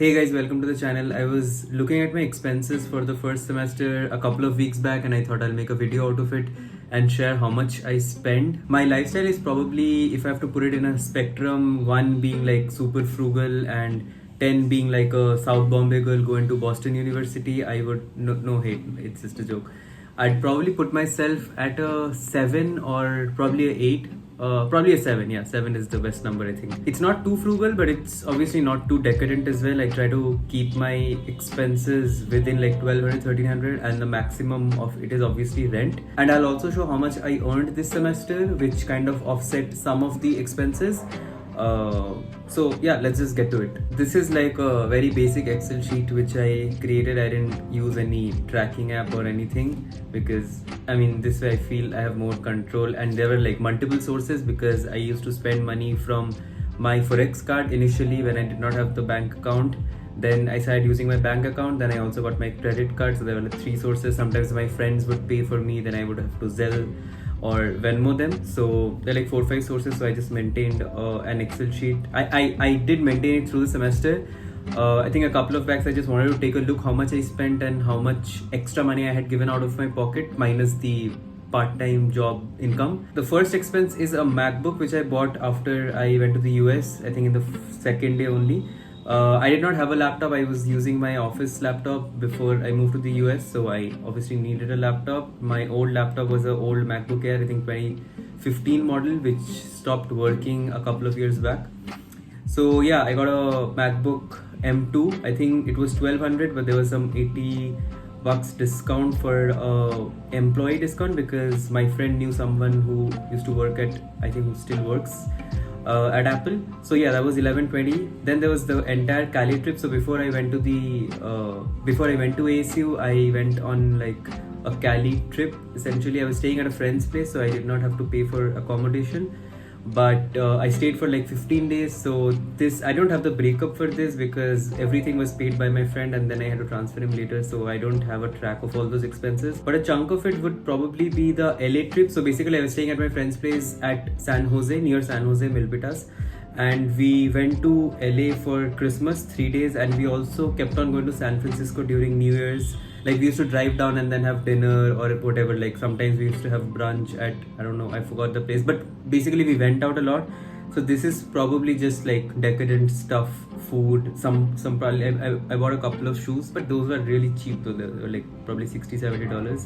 Hey guys, welcome to the channel. I was looking at my expenses for the first semester a couple of weeks back and I thought I'll make a video out of it and share how much I spend. My lifestyle is probably, if I have to put it in a spectrum, 1 being like super frugal and 10 being like a South Bombay girl going to Boston University. I would, no hate, it's just a joke. I'd probably put myself at a 7 or probably a 8. Probably a 7. Yeah, 7 is the best number, I think. It's not too frugal, but it's obviously not too decadent as well. I try to keep my expenses within like 1200, 1300, and the maximum of it is obviously rent. And I'll also show how much I earned this semester, which kind of offset some of the expenses. So yeah, let's just get to it. This is like a very basic Excel sheet which I created. I didn't use any tracking app or anything because I mean this way I feel I have more control, and there were like multiple sources because I used to spend money from my Forex card initially when I did not have the bank account. Then I started using my bank account. Then I also got my credit card. So there were like 3 sources. Sometimes my friends would pay for me. Then I would have to Zelle or Venmo them. So they're like 4 or 5 sources. So I just maintained an Excel sheet. I did maintain it through the semester. I think a couple of backs I just wanted to take a look how much I spent and how much extra money I had given out of my pocket minus the part-time job income. The first expense is a MacBook which I bought after I went to the US, I think in the second day only. I did not have a laptop. I was using my office laptop before I moved to the US, so I obviously needed a laptop. My old laptop was an old MacBook Air, I think 2015 model, which stopped working a couple of years back. So yeah, I got a MacBook M2. I think it was 1200, but there was some 80 bucks discount for employee discount because my friend knew someone who used to work at, I think who still works at Apple. So yeah, that was 1120. Then there was the entire Cali trip. So before I went to ASU, I went on like a Cali trip. Essentially, I was staying at a friend's place, so I did not have to pay for accommodation. But I stayed for like 15 days. So this, I don't have the breakup for this because everything was paid by my friend and then I had to transfer him later. So I don't have a track of all those expenses. But a chunk of it would probably be the LA trip. So basically I was staying at my friend's place at San Jose, near San Jose, Milpitas. And we went to LA for Christmas 3 days, and we also kept on going to San Francisco during New Year's. Like we used to drive down and then have dinner or whatever. Like sometimes we used to have brunch at, I don't know, I forgot the place, but basically we went out a lot. So this is probably just like decadent stuff, food, some probably I bought a couple of shoes, but those were really cheap though. They were like probably $60-70.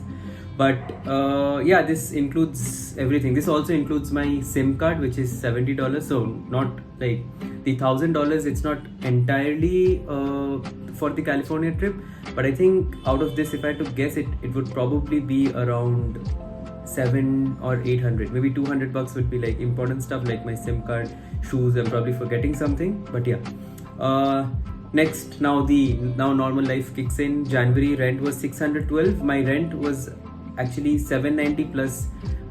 But yeah, this includes everything. This also includes my SIM card, which is $70. So not like the $1,000. It's not entirely for the California trip, but I think out of this, if I had to guess, it would probably be around 700 or 800. Maybe 200 bucks would be like important stuff like my SIM card, shoes. I'm probably forgetting something, but yeah. Next, now normal life kicks in. January rent was 612. My rent was actually 790 plus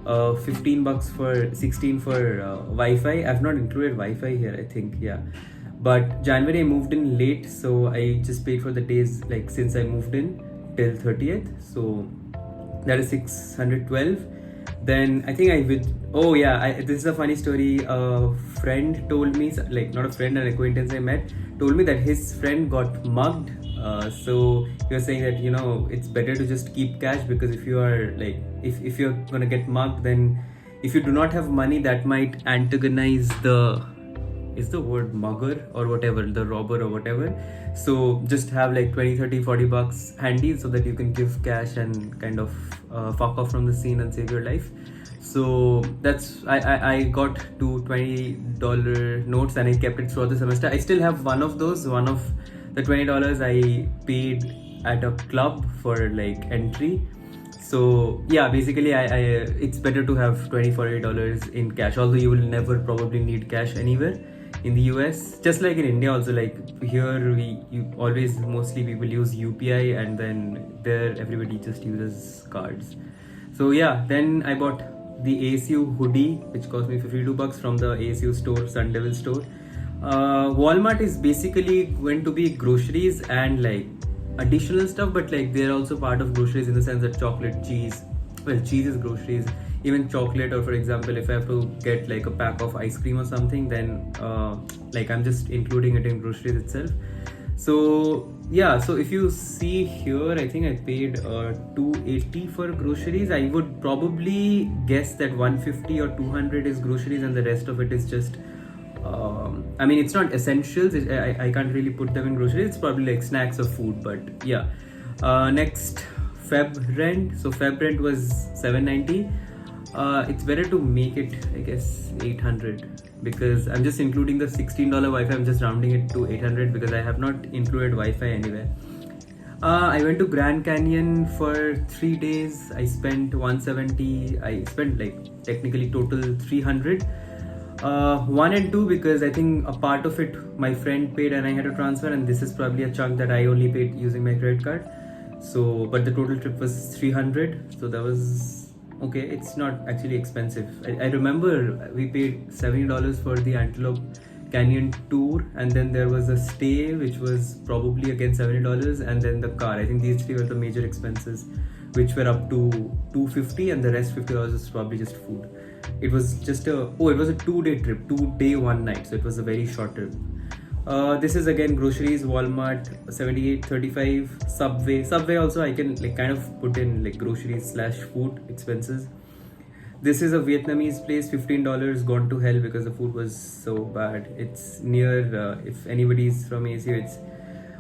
15 bucks for 16 for Wi-Fi. I've not included Wi-Fi here, I think. Yeah, but January I moved in late, so I just paid for the days like since I moved in till 30th. So that is 612. Then I think oh yeah, this is a funny story. A friend told me, like not a friend, an acquaintance I met told me that his friend got mugged. So he was saying that, you know, it's better to just keep cash because if you are like, if you're gonna get mugged, then if you do not have money, that might antagonize is the word mugger or whatever, the robber or whatever. So just have like 20, 30, 40 bucks handy so that you can give cash and kind of fuck off from the scene and save your life. So that's, I got two $20 notes and I kept it throughout the semester. I still have one of those. One of the $20 I paid at a club for like entry. So yeah, basically I it's better to have $20-40 in cash, although you will never probably need cash anywhere in the US. Just like in India also, like here mostly people use UPI, and then there everybody just uses cards. So yeah, then I bought the ASU hoodie, which cost me 52 bucks from the ASU store, Sun Devil store. Walmart is basically going to be groceries and like additional stuff, but like they're also part of groceries in the sense that chocolate, cheese, well, cheese is groceries, even chocolate, or for example if I have to get like a pack of ice cream or something, then like I'm just including it in groceries itself. So yeah, so if you see here, I think I paid 280 for groceries. I would probably guess that 150 or 200 is groceries and the rest of it is just I mean, it's not essentials. I can't really put them in groceries. It's probably like snacks or food, but yeah. Next, Feb rent. So Feb rent was 790. It's better to make it, I guess, 800 because I'm just including the $16 Wi-Fi. I'm just rounding it to 800 because I have not included Wi-Fi anywhere. I went to Grand Canyon for 3 days. I spent 170. I spent like technically total 300. 1 and 2 because I think a part of it my friend paid and I had to transfer, and this is probably a chunk that I only paid using my credit card. So, but the total trip was 300. So that was okay. It's not actually expensive. I remember we paid $70 for the Antelope Canyon tour, and then there was a stay which was probably again $70, and then the car. I think these three were the major expenses, which were up to $250, and the rest $50 was probably just food. It was just it was a 2-day trip, 2-day 1 night, so it was a very short trip. This is again groceries, Walmart 78.35, Subway also I can like kind of put in like groceries / food expenses. This is a Vietnamese place, $15, gone to hell because the food was so bad. It's near, if anybody's from ASU, it's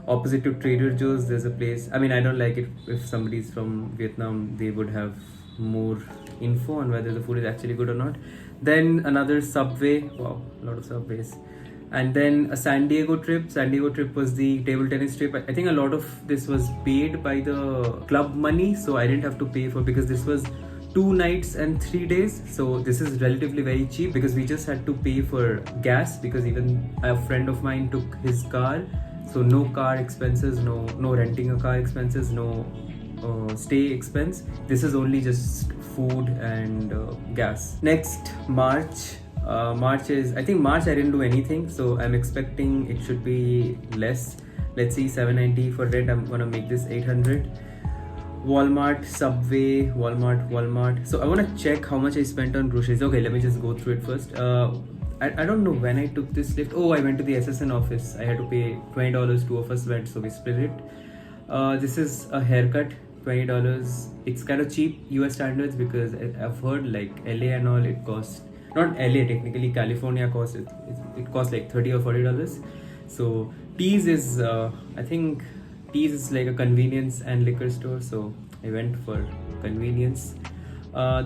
opposite to Trader Joe's. There's a place, I mean, I don't like it. If somebody's from Vietnam, they would have more info on whether the food is actually good or not. Then another Subway, wow, a lot of Subways. And then a San Diego trip. San Diego trip was the table tennis trip. I think a lot of this was paid by the club money, so I didn't have to pay for, because this was 2 nights and 3 days. So this is relatively very cheap because we just had to pay for gas, because even a friend of mine took his car. So no car expenses, no renting a car expenses, no stay expense. This is only just food and gas. Next, March. March I think March I didn't do anything, so I'm expecting it should be less. Let's see, 790 for rent. I'm gonna make this 800. Walmart, Subway, Walmart. So I want to check how much I spent on groceries. Okay, let me just go through it first. I don't know when I took this lift. Oh, I went to the SSN office. I had to pay $20. 2 of us went, so we split it. This is a haircut, $20. It's kind of cheap US standards, because I've heard like LA and all, it costs, not LA technically, California costs it costs like $30 or $40. So Tees is I think Tees is like a convenience and liquor store, so I went for convenience.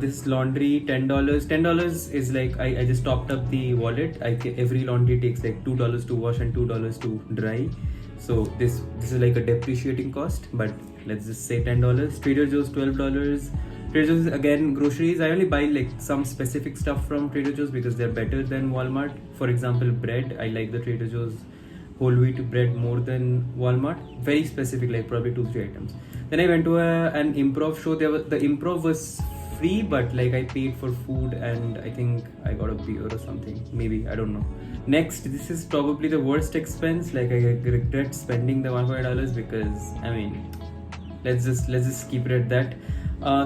This is laundry, $10. $10 is like I just topped up the wallet. Every laundry takes like $2 to wash and $2 to dry. So this is like a depreciating cost, but let's just say $10. Trader Joe's, $12. Trader Joe's, again, groceries. I only buy like some specific stuff from Trader Joe's because they're better than Walmart. For example, bread. I like the Trader Joe's whole wheat bread more than Walmart. Very specific, like probably 2-3 items. Then I went to an improv show. The improv was free, but like I paid for food, and I think I got a beer or something. Maybe, I don't know. Next, this is probably the worst expense. Like I regret spending the $140 because I mean, let's just keep it at that.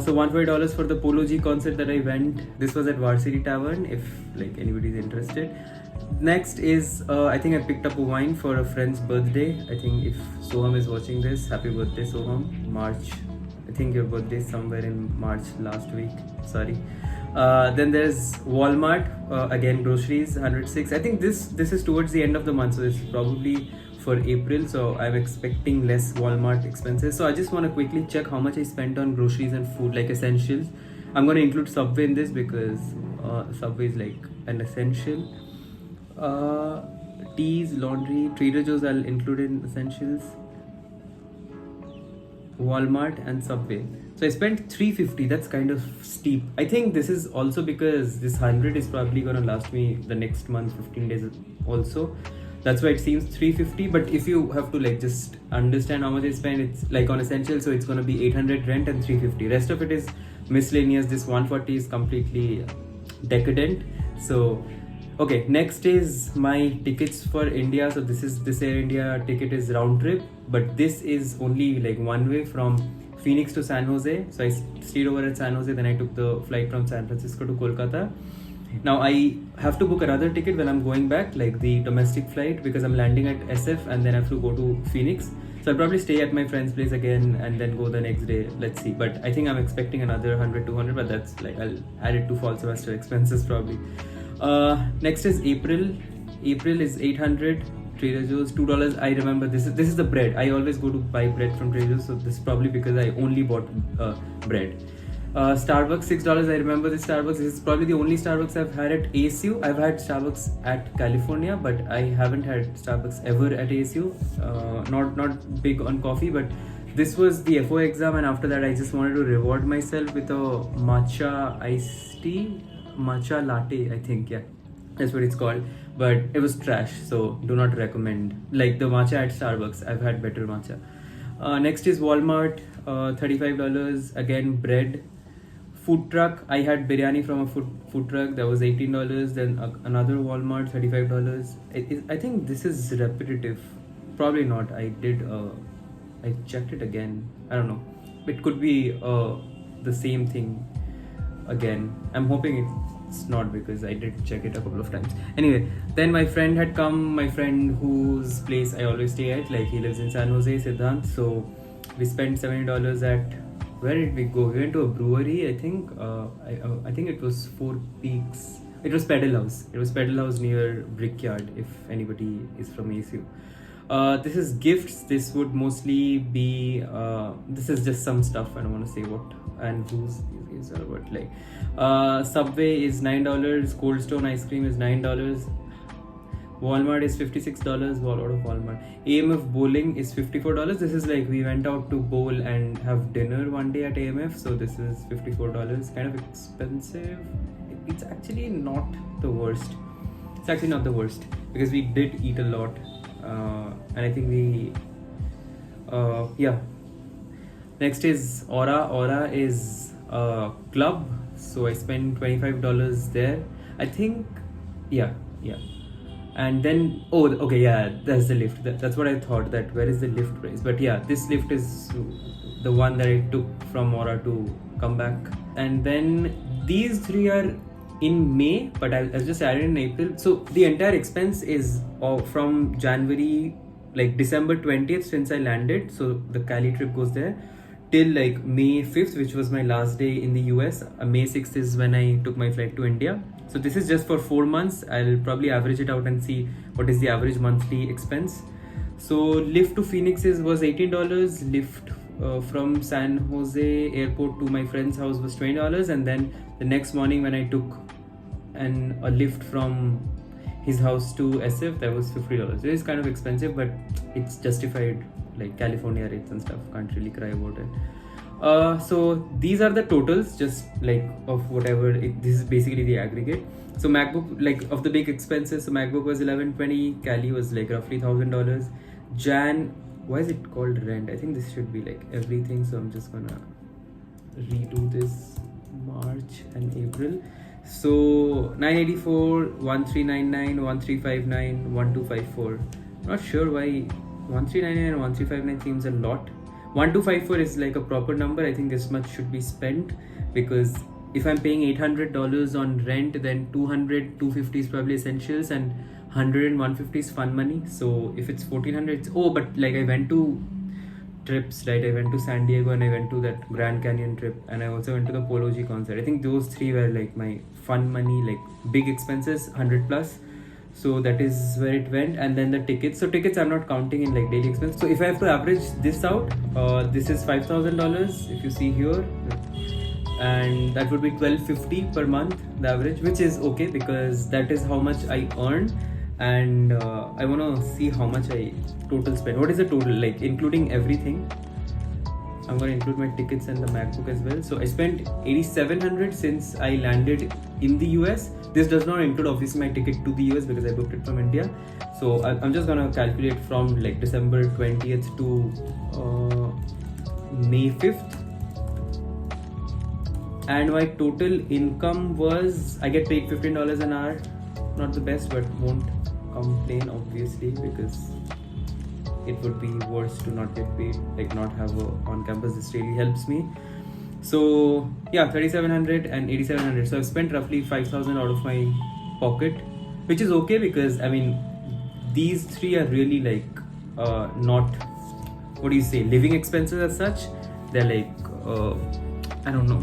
So $140 for the Polo G concert that I went. This was at Varsity Tavern, if like anybody's interested. Next is I think I picked up a wine for a friend's birthday. I think if Soham is watching this, happy birthday Soham. March, I think your birthday is somewhere in March last week. Sorry. Then there's Walmart, again groceries, 106. I think this is towards the end of the month, so it's probably for April, so I'm expecting less Walmart expenses. So I just want to quickly check how much I spent on groceries and food, like essentials. I'm going to include Subway in this because Subway is like an essential. Teas, laundry, Trader Joe's I'll include in essentials. Walmart and Subway. So I spent $350. That's kind of steep. I think this is also because this 100 is probably gonna last me the next month, 15 days also. That's why it seems $350. But if you have to like just understand how much I spend, it's like on essentials, so it's gonna be $800 rent and $350. Rest of it is miscellaneous. This $140 is completely decadent. So okay, next is my tickets for India. So this Air India ticket is round trip, but this is only like one way from Phoenix to San Jose. So I stayed over at San Jose, then I took the flight from San Francisco to Kolkata. Now I have to book another ticket when I'm going back, like the domestic flight, because I'm landing at SF and then I have to go to Phoenix. So I'll probably stay at my friend's place again and then go the next day. Let's see. But I think I'm expecting another 100, 200, but that's like, I'll add it to fall semester expenses probably. Next is April. April is 800. Trader Joe's, $2. I remember this is the bread. I always go to buy bread from Trader Joe's, so this is probably because I only bought bread. Starbucks, $6. I remember this Starbucks. This is probably the only Starbucks I've had at ASU. I've had Starbucks at California, but I haven't had Starbucks ever at ASU. Not big on coffee, but this was the FO exam, and after that I just wanted to reward myself with a matcha iced tea, matcha latte, I think, yeah. That's what it's called, but it was trash, so do not recommend. Like the matcha at Starbucks, I've had better matcha. Next is Walmart, $35. Again, bread. Food truck, I had biryani from a food truck, that was $18. Then another Walmart, $35. I think this is repetitive. Probably not. I checked it again. I don't know. It could be the same thing again. I'm hoping it's not, because I did check it a couple of times. Anyway, then my friend had come, my friend whose place I always stay at, like he lives in San Jose, Siddhant. So we spent $70 at, where did we go? We went to a brewery, I think. I think it was Four Peaks. It was Pedal House. It was Pedal House near Brickyard, if anybody is from ASU. This is gifts. This would mostly be, this is just some stuff. I don't want to say what and whose these are, but like, Subway is $9. Cold Stone ice cream is $9. Walmart is $56. All out of Walmart. AMF bowling is $54. This is like, we went out to bowl and have dinner one day at AMF, so this is $54. Kind of expensive. It's actually not the worst. It's actually not the worst, because we did eat a lot, and I think we, yeah. Next is Aura. Aura is a club, so I spent $25 there. I think, yeah. And then, oh, okay, yeah, that's the lift. That's what I thought, that where is the lift price? But yeah, this lift is the one that I took from Aura to come back. And then these three are in May, but I just added in April. So the entire expense is from January, like December 20th since I landed. So the Cali trip goes there till like May 5th, which was my last day in the US. May 6th is when I took my flight to India. So this is just for 4 months. I'll probably average it out and see what is the average monthly expense. So lift to Phoenix was $18. Lift from San Jose airport to my friend's house was $20. And then the next morning when I took a lift from his house to SF, that was $50. It is kind of expensive, but it's justified, like California rates and stuff. Can't really cry about it. So these are the totals, just like of whatever. This is basically the aggregate. So MacBook, like of the big expenses, so MacBook was $1120. Cali was like roughly $1,000. Jan, why is it called rent? I think this should be like everything. So I'm just gonna redo this. March and April. So 984, 1399, 1359, 1254. Not sure why 1399 and 1359 seems a lot. 1254 is like a proper number. I think this much should be spent, because if I'm paying $800 on rent, then 200, 250 is probably essentials, and 100 and 150 is fun money. So if it's 1400, it's, oh, but like I went to trips, right? I went to San Diego and I went to that Grand Canyon trip, and I also went to the Polo G concert. I think those three were like my fun money, like big expenses, 100 plus. So that is where it went. And then the tickets. So tickets I'm not counting in like daily expense. So if I have to average this out, this is $5,000 if you see here, and that would be $1,250 per month, the average, which is okay, because that is how much I earn. And I want to see how much I total spend. What is the total, like including everything? I'm going to include my tickets and the MacBook as well. So I spent $8,700 since I landed in the US. This does not include obviously my ticket to the US, because I booked it from India. So I'm just going to calculate from like December 20th to May 5th. And my total income was, I get paid $15 an hour. Not the best, but won't complain obviously, because it would be worse to not get paid, like not have a on campus. This really helps me. So yeah, 3700 and 8700. So I've spent roughly 5000 out of my pocket, which is okay because I mean these three are really like not, what do you say, living expenses as such. They're like I don't know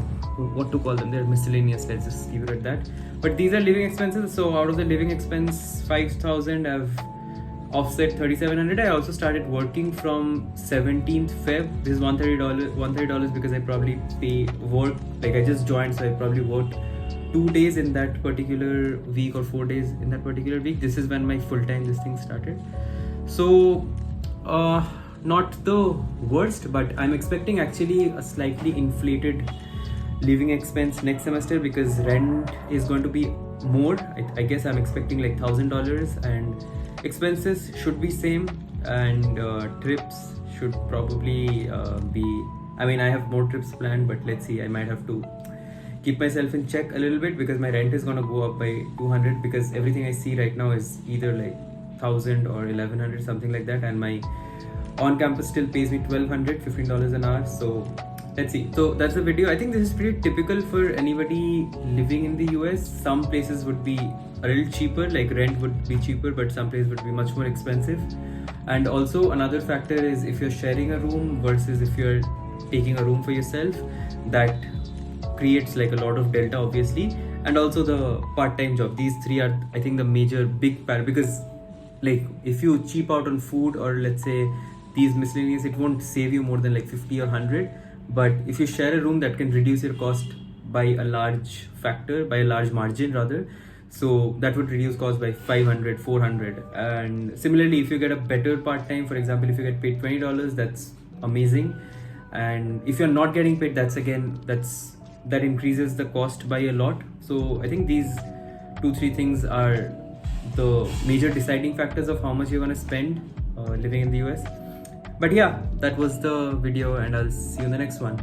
what to call them. They're miscellaneous. Let's just keep it at that. But these are living expenses. So out of the living expense 5000, I've offset 3700. I also started working from 17th Feb. This is $130 because I probably pay work, like I just joined, so I probably worked 2 days in that particular week or 4 days in that particular week. This is when my full-time this thing started. So not the worst, but I'm expecting actually a slightly inflated living expense next semester because rent is going to be more. I guess I'm expecting like $1000, and expenses should be same, and trips should probably be, I mean I have more trips planned, but let's see, I might have to keep myself in check a little bit because my rent is gonna go up by 200 because everything I see right now is either like 1000 or 1100, something like that, and my on campus still pays me $1200, $15 an hour. So let's see. So that's the video. I think this is pretty typical for anybody living in the US. Some places would be a little cheaper, like rent would be cheaper, but some places would be much more expensive. And also another factor is if you're sharing a room versus if you're taking a room for yourself, that creates like a lot of delta obviously. And also the part-time job. These three are, I think, the major big part, because like if you cheap out on food or let's say these miscellaneous, it won't save you more than like 50 or 100. But if you share a room, that can reduce your cost by a large factor, by a large margin rather. So that would reduce cost by 500, 400. And similarly, if you get a better part-time, for example, if you get paid $20, that's amazing. And if you're not getting paid, that increases the cost by a lot. So I think these 2-3 things are the major deciding factors of how much you're going to spend living in the US. But yeah, that was the video, and I'll see you in the next one.